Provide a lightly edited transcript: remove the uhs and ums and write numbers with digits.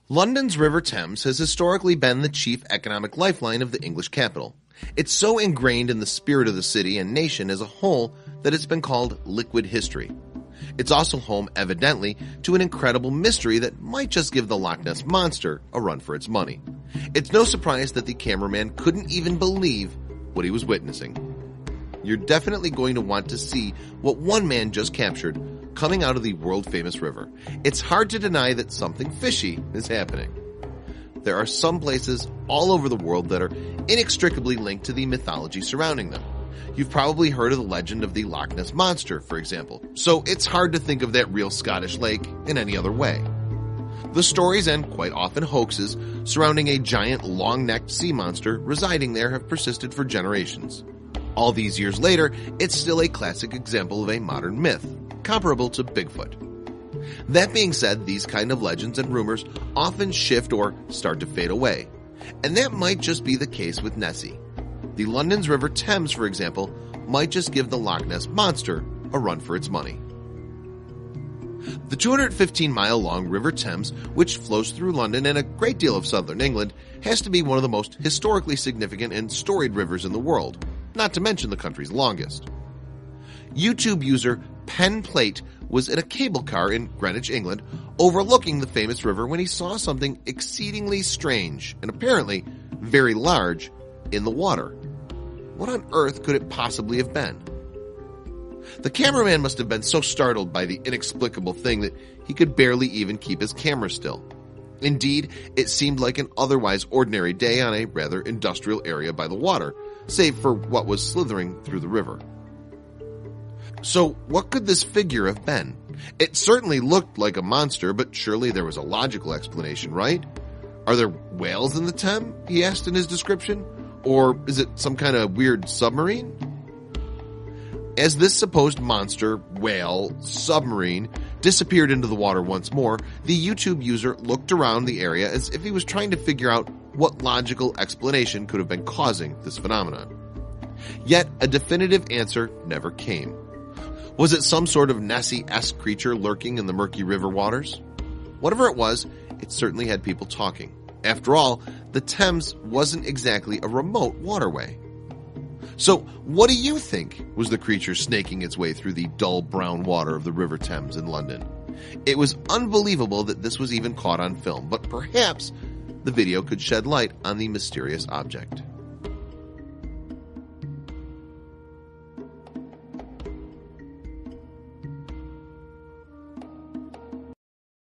London's River Thames has historically been the chief economic lifeline of the English capital. It's so ingrained in the spirit of the city and nation as a whole that it's been called liquid history. It's also home, evidently, to an incredible mystery that might just give the Loch Ness Monster a run for its money. It's no surprise that the cameraman couldn't even believe what he was witnessing. You're definitely going to want to see what one man just captured coming out of the world-famous river. It's hard to deny that something fishy is happening. There are some places all over the world that are inextricably linked to the mythology surrounding them. You've probably heard of the legend of the Loch Ness Monster, for example, so it's hard to think of that real Scottish lake in any other way. The stories, and quite often hoaxes, surrounding a giant long-necked sea monster residing there have persisted for generations. All these years later, it's still a classic example of a modern myth, comparable to Bigfoot. That being said, these kind of legends and rumors often shift or start to fade away, and that might just be the case with Nessie. The London's River Thames, for example, might just give the Loch Ness Monster a run for its money. The 215-mile-long River Thames, which flows through London and a great deal of southern England, has to be one of the most historically significant and storied rivers in the world, not to mention the country's longest. YouTube user Pen Plate was in a cable car in Greenwich, England, overlooking the famous river when he saw something exceedingly strange and apparently very large in the water. What on earth could it possibly have been? The cameraman must have been so startled by the inexplicable thing that he could barely even keep his camera still. Indeed, it seemed like an otherwise ordinary day on a rather industrial area by the water, save for what was slithering through the river. So, what could this figure have been? It certainly looked like a monster, but surely there was a logical explanation, right? Are there whales in the Thames? He asked in his description. Or is it some kind of weird submarine? As this supposed monster, whale, submarine disappeared into the water once more, the YouTube user looked around the area as if he was trying to figure out what logical explanation could have been causing this phenomenon. Yet a definitive answer never came. Was it some sort of Nessie-esque creature lurking in the murky river waters? Whatever it was, it certainly had people talking. After all, the Thames wasn't exactly a remote waterway. So, what do you think was the creature snaking its way through the dull brown water of the River Thames in London? It was unbelievable that this was even caught on film, but perhaps the video could shed light on the mysterious object.